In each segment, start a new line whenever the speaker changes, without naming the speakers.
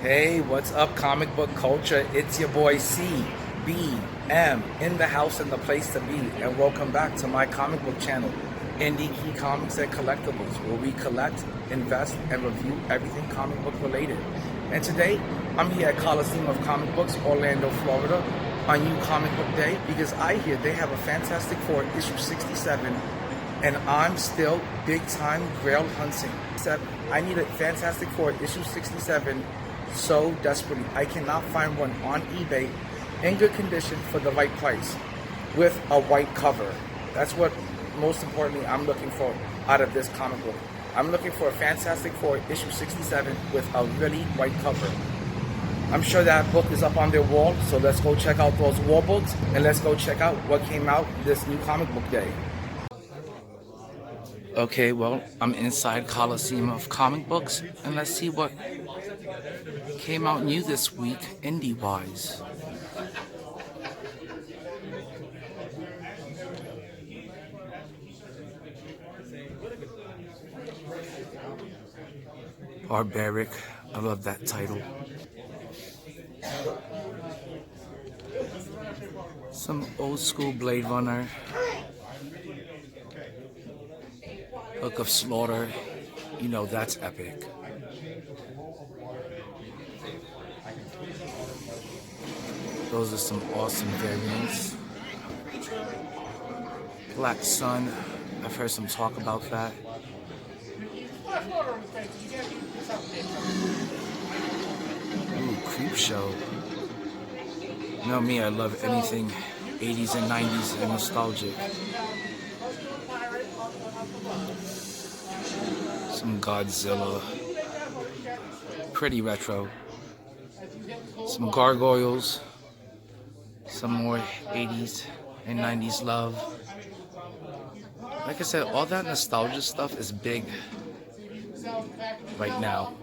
Hey, what's up, comic book culture? It's your boy CBM in the house and the place to be, and welcome back to my comic book channel, Indie Key Comics and Collectibles, where we collect, invest, and review everything comic book related. And today, I'm here at Coliseum of Comic Books, Orlando, Florida, on New Comic Book Day, because I hear they have a Fantastic Four issue 67, and I'm still big time Grail hunting. I need a Fantastic Four issue 67 so desperately. I cannot find one on eBay in good condition for the right price with a white cover. That's what most importantly I'm looking for out of this comic book. I'm looking for a Fantastic Four issue 67 with a really white cover. I'm sure that book is up on their wall, so let's go check out those wall books and let's go check out what came out this new comic book day. Okay, well, I'm inside Coliseum of Comic Books, and let's see what came out new this week, indie-wise. Barbaric, I love that title. Some old school Blade Runner. Book of Slaughter, you know that's epic. Those are some awesome variants. Black Sun, I've heard some talk about that. Ooh, Creep Show. You know me, I love anything 80s and 90s and nostalgic. Some Godzilla. Pretty retro. Some Gargoyles. Some more 80s and 90s love. Like I said, all that nostalgia stuff is big right now.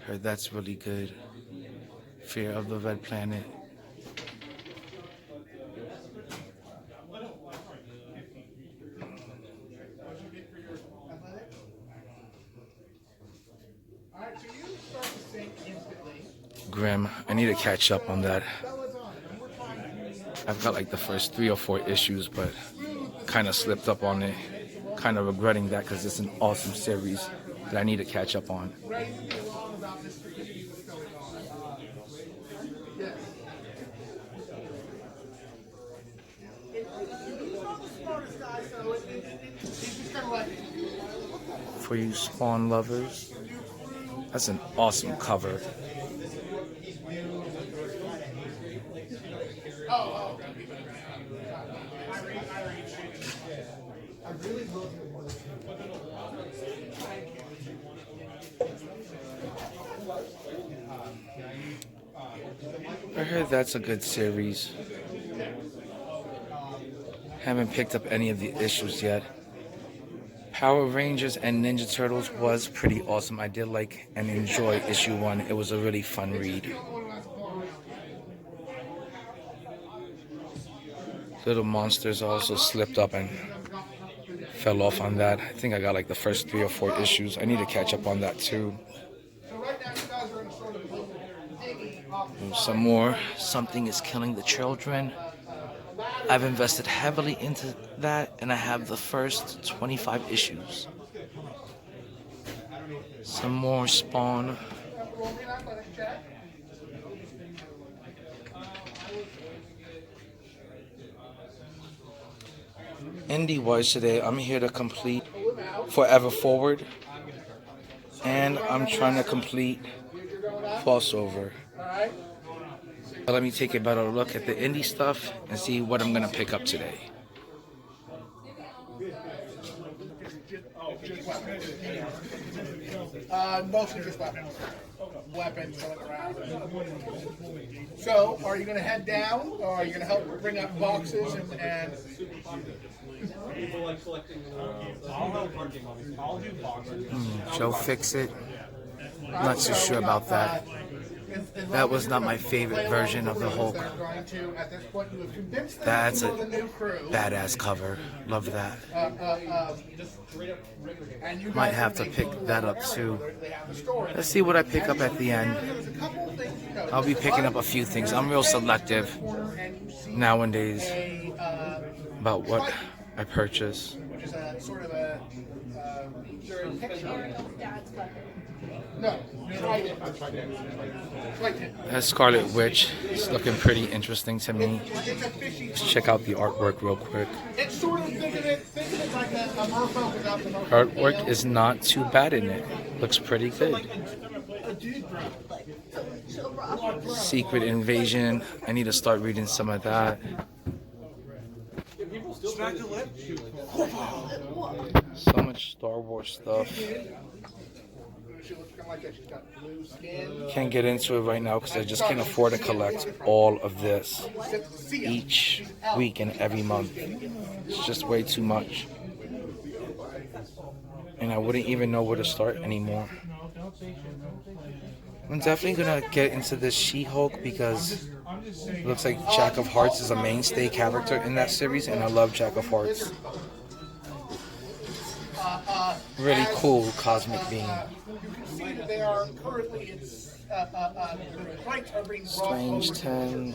Heard that's really good. Fear of the Red Planet. Grim, I need to catch up on that. I've got like the first 3 or 4 issues, but kind of slipped up on it. Kind of regretting that because it's an awesome series that I need to catch up on. For you Spawn lovers, that's an awesome cover. I heard that's a good series. Haven't picked up any of the issues yet. Power Rangers and Ninja Turtles was pretty awesome. I did like and enjoy issue 1. It was a really fun read. Little Monsters also slipped up and fell off on that. I think I got like the first 3 or 4 issues. I need to catch up on that too. Some more. Something is Killing the Children. I've invested heavily into that, and I have the first 25 issues. Some more Spawn. Indie-wise today, I'm here to complete Forever Forward, and I'm trying to complete Crossover. Let me take a better look at the indie stuff and see what I'm going to pick up today.
Mostly just weapons. Weapons going around. So, are you going to head down, or are you going to help bring up boxes and...
Joe Fix It. Not too sure about that. That was not my favorite version of the Hulk. That's a badass cover. Love that. Might have to pick that up too. Let's see what I pick up at the end. I'll be picking up a few things. I'm real selective nowadays about what I purchase. That Scarlet Witch is looking pretty interesting to me. Let's check out the artwork real quick. Artwork is not too bad in it. Looks pretty good. Secret Invasion. I need to start reading some of that. So much Star Wars stuff. Can't get into it right now because I just can't afford to collect all of this each week and every month. It's just way too much. And I wouldn't even know where to start anymore. I'm definitely gonna get into this She-Hulk because it looks like Jack of Hearts is a mainstay character in that series, and I love Jack of Hearts. Really cool cosmic being. Strange 10.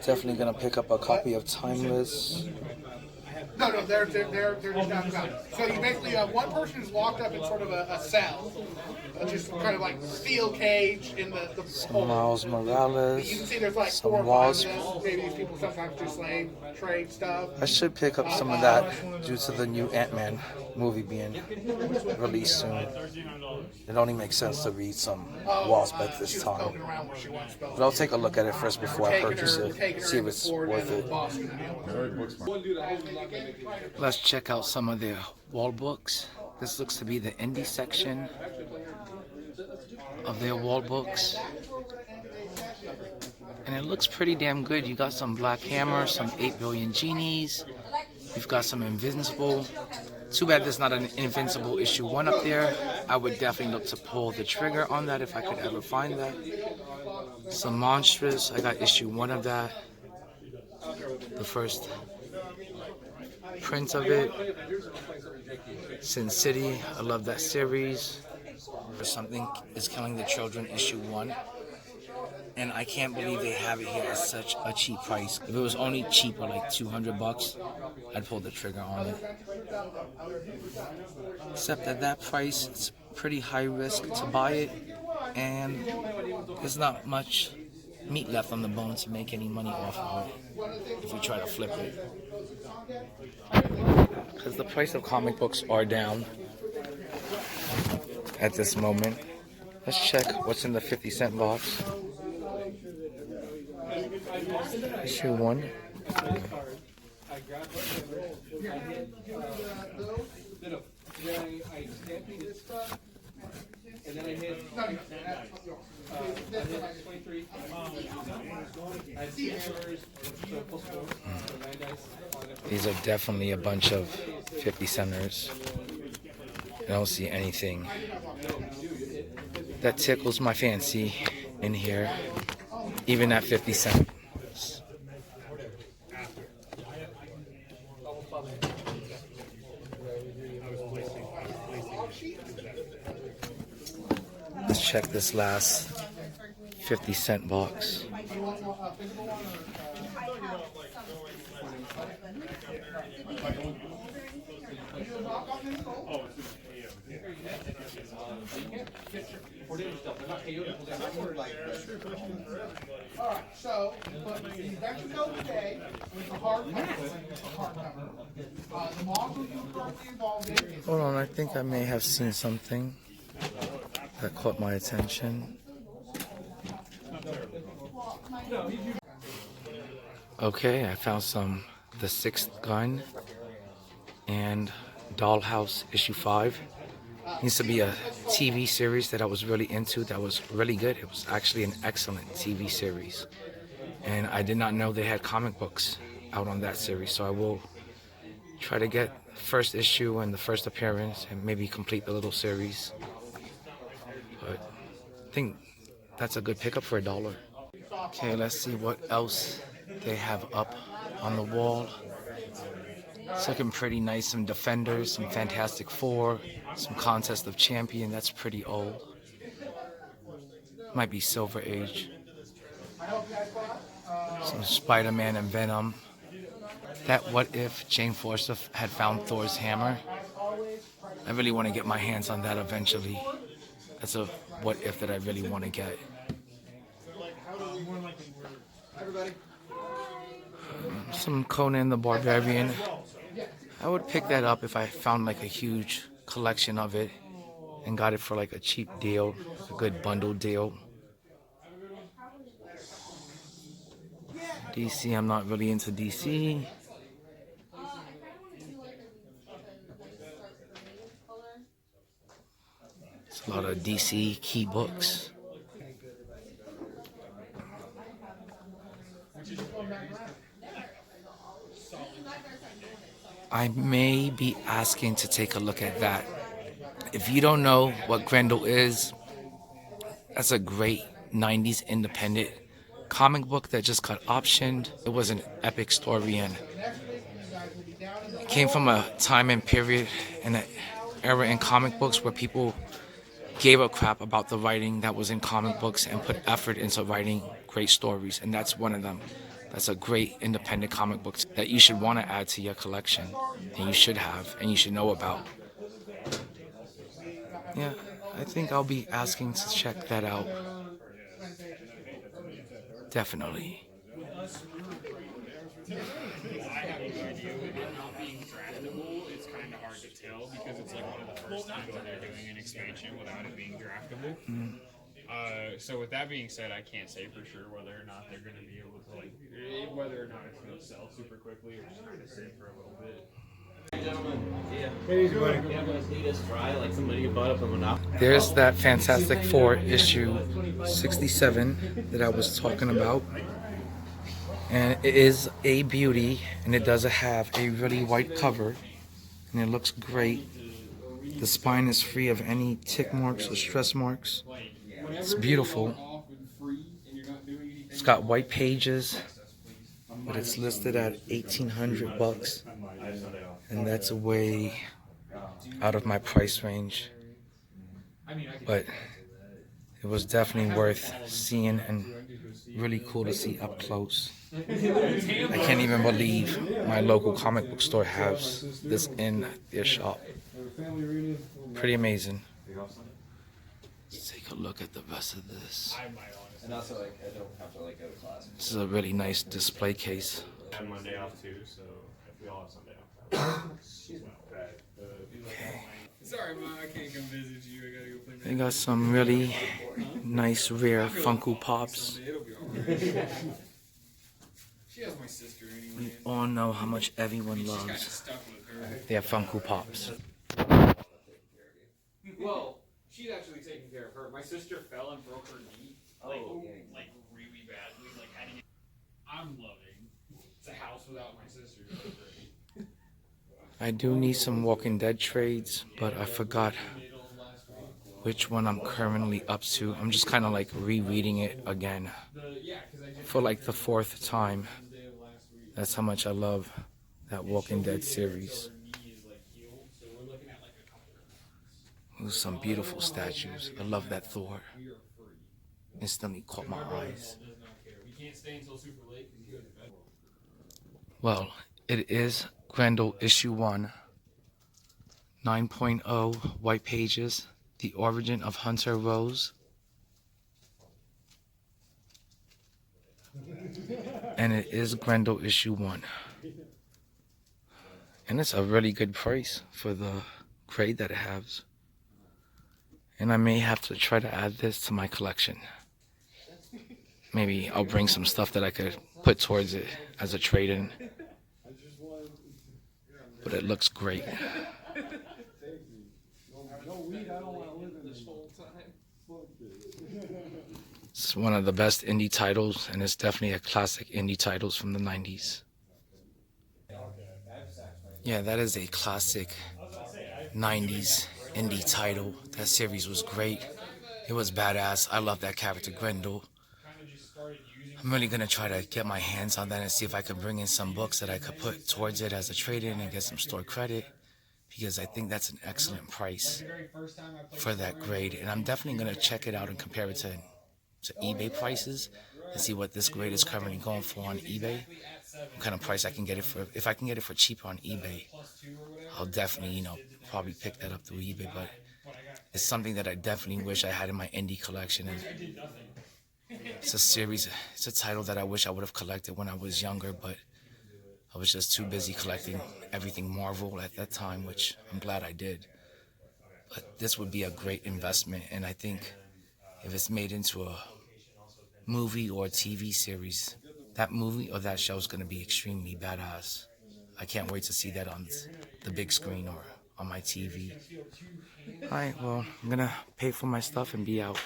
Definitely gonna pick up a copy of Timeless.
No, they're just not about it. So you basically have one person who's locked up in sort of a cell, just kind of like steel cage in the
some Miles Morales.
You can see there's like
some
4 or 5
Walls.
of them. Maybe these people sometimes do trade stuff.
I should pick up some of that due to the new Ant-Man movie being released soon. It only makes sense to read some Wallspec this time. But I'll take a look at it first before I purchase it. See if it's worth it. Let's check out some of their wall books. This looks to be the indie section of their wall books. And it looks pretty damn good. You got some Black Hammer, some 8 Billion Genies. You've got some Invincible. Too bad there's not an Invincible issue 1 up there. I would definitely look to pull the trigger on that if I could ever find that. Some Monstrous. I got issue 1 of that. The first print of it. Sin City. I love that series. Something is Killing the Children issue 1. And I can't believe they have it here at such a cheap price. If it was only cheaper, like $200, I'd pull the trigger on it. Except at that price, it's pretty high risk to buy it, and there's not much meat left on the bone to make any money off of it if you try to flip it. Because the price of comic books are down at this moment. Let's check what's in the 50-cent box. Issue 1. These are definitely a bunch of 50 centers. I don't see anything that tickles my fancy in here, even at 50 cents. Let's check this last 50-cent box.
Alright, so the adventure code today was the hardcover. The module you were currently involved in is
Hold on, I think I may have seen something that caught my attention. Okay, I found some The Sixth Gun and Dollhouse issue 5. Used to be a TV series that I was really into that was really good. It was actually an excellent TV series. And I did not know they had comic books out on that series, so I will try to get first issue and the first appearance and maybe complete the little series. but I think that's a good pickup for $1. Okay, let's see what else they have up on the wall. It's looking pretty nice. Some Defenders, some Fantastic Four, some Contest of Champion. That's pretty old. Might be Silver Age. Some Spider-Man and Venom. That what if Jane Foster had found Thor's hammer? I really want to get my hands on that eventually. That's a what if that I really want to get. Some Conan the Barbarian. I would pick that up if I found like a huge collection of it and got it for like a cheap deal, a good bundle deal. DC, I'm not really into DC. It's a lot of DC key books. I may be asking to take a look at that. If you don't know what Grendel is, that's a great 90s independent comic book that just got optioned. It was an epic story and it came from a time and period and an era in comic books where people gave a crap about the writing that was in comic books and put effort into writing great stories, and that's one of them. That's a great independent comic book that you should want to add to your collection, and you should have, and you should know about. Yeah, I think I'll be asking to check that out. Definitely.
It's kind of hard to tell because it's like one of the first times that they're doing an expansion without it being draftable. So with that being said, I can't say for sure whether or not they're going to be able to whether or not it's going to sell super quickly or just kind of sit for a little bit.
There's that Fantastic Four issue 67 that I was talking about. And it is a beauty, and it does have a really white cover, and it looks great. The spine is free of any tick marks or stress marks. It's beautiful. It's got white pages, but it's listed at $1,800, and that's way out of my price range. But it was definitely worth seeing and really cool to see up close. I can't even believe my local comic book store has this in their shop. Pretty amazing. Let's take a look at the rest of this.
And also, I don't have to go to class.
This is a really nice display case.
I have Monday off too, so if we all have Sunday off.
Okay.
Sorry, Mom, I can't come visit you. I gotta go play.
They got some really nice rare Funko Pops.
She has my sister anyway.
We all know how much everyone loves
Stuck with her.
their Funko Pops.
Well, she's actually taking care of her. My sister fell and broke her knee. Like really badly. Like had to get. I'm loving. It's a house without my sister. It's great.
I do need some Walking Dead trades, but I forgot which one I'm currently up to. I'm just kind of like rereading it again for like the 4th time. That's how much I love that Walking Dead series. Ooh, some beautiful statues. I love that Thor. Instantly caught my eyes. Well, it is Grendel issue 1, 9.0 white pages, The Origin of Hunter Rose. And it is Grendel issue 1. And it's a really good price for the grade that it has. And I may have to try to add this to my collection. Maybe I'll bring some stuff that I could put towards it as a trade-in. But it looks great. It's one of the best indie titles, and it's definitely a classic indie titles from the 90s. Yeah, that is a classic 90s indie title. That series was great. It was badass. I love that character, Grendel. I'm really gonna try to get my hands on that and see if I could bring in some books that I could put towards it as a trade-in and get some store credit, because I think that's an excellent price for that grade. And I'm definitely gonna check it out and compare it to eBay prices and see what this grade is currently going for on eBay. What kind of price I can get it for. If I can get it for cheaper on eBay, I'll definitely, probably pick that up through eBay. But it's something that I definitely wish I had in my indie collection. And it's a series, it's a title that I wish I would have collected when I was younger, but I was just too busy collecting everything Marvel at that time, which I'm glad I did. But this would be a great investment, and I think if it's made into a movie or a TV series, that movie or that show is going to be extremely badass. I can't wait to see that on the big screen or on my TV. Alright, well, I'm going to pay for my stuff and be out.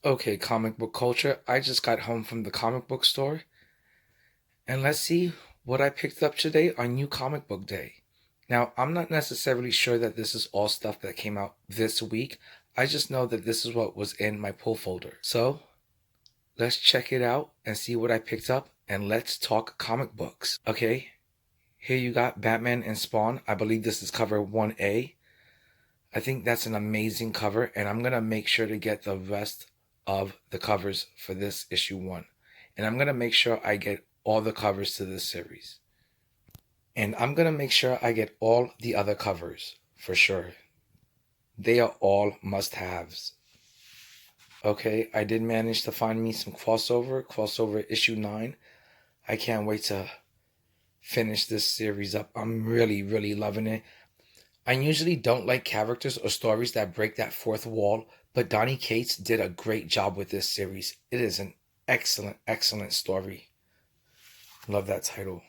Okay, comic book culture. I just got home from the comic book store. And let's see what I picked up today on New Comic Book Day. Now, I'm not necessarily sure that this is all stuff that came out this week. I just know that this is what was in my pull folder. So, let's check it out and see what I picked up, and let's talk comic books. Okay, here you got Batman and Spawn. I believe this is cover 1A. I think that's an amazing cover, and I'm going to make sure to get the rest of the covers for this issue 1. And I'm going to make sure I get all the covers to this series. And I'm going to make sure I get all the other covers for sure. They are all must-haves. Okay, I did manage to find me some crossover issue 9. I can't wait to finish this series up. I'm really, really loving it. I usually don't like characters or stories that break that fourth wall, but Donny Cates did a great job with this series. It is an excellent, excellent story. Love that title.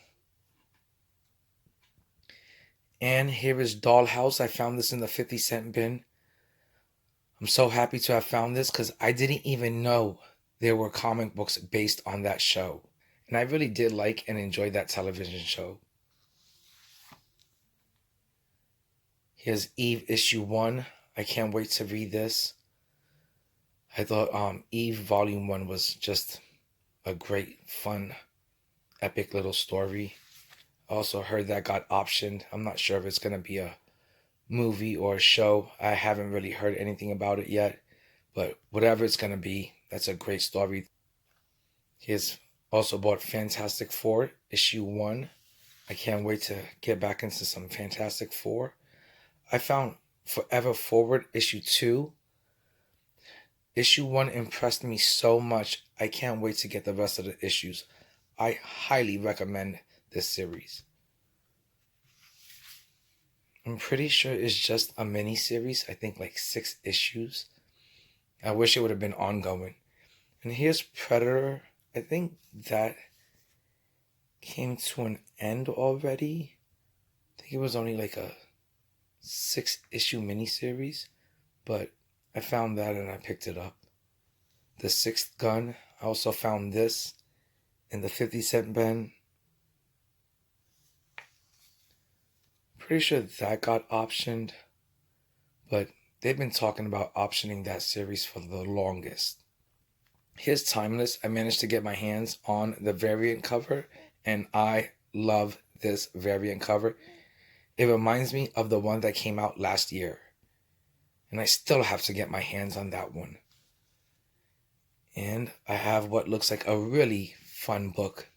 And here is Dollhouse. I found this in the 50-cent bin. I'm so happy to have found this because I didn't even know there were comic books based on that show. And I really did like and enjoy that television show. Here's Eve issue 1. I can't wait to read this. I thought Eve volume 1 was just a great, fun, epic little story. I also heard that got optioned. I'm not sure if it's going to be a movie or a show. I haven't really heard anything about it yet. But whatever it's going to be, that's a great story. Here's also bought Fantastic Four issue 1. I can't wait to get back into some Fantastic Four. I found Forever Forward issue 2. Issue 1 impressed me so much. I can't wait to get the rest of the issues. I highly recommend this series. I'm pretty sure it's just a mini series. I think like 6 issues. I wish it would have been ongoing. And here's Predator. I think that came to an end already. I think it was only like a 6-issue miniseries, but I found that and I picked it up. The Sixth Gun. I also found this in the 50-cent bin. Pretty sure that got optioned, but they've been talking about optioning that series for the longest. Here's Timeless. I managed to get my hands on the variant cover, and I love this variant cover. It reminds me of the one that came out last year, and I still have to get my hands on that one. And I have what looks like a really fun book.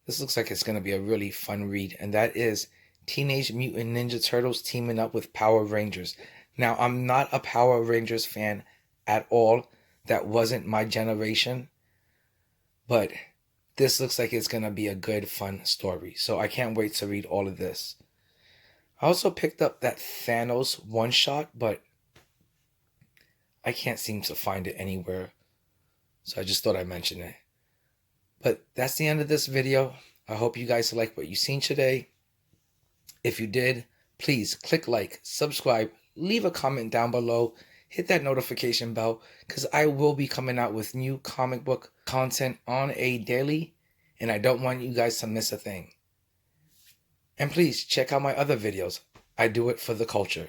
This looks like it's going to be a really fun read, and that is Teenage Mutant Ninja Turtles teaming up with Power Rangers. Now, I'm not a Power Rangers fan at all. That wasn't my generation. But this looks like it's going to be a good, fun story. So I can't wait to read all of this. I also picked up that Thanos one-shot, but I can't seem to find it anywhere. So I just thought I'd mention it. But that's the end of this video. I hope you guys like what you've seen today. If you did, please click like, subscribe, leave a comment down below, hit that notification bell, because I will be coming out with new comic book content on a daily, and I don't want you guys to miss a thing. And please check out my other videos. I do it for the culture.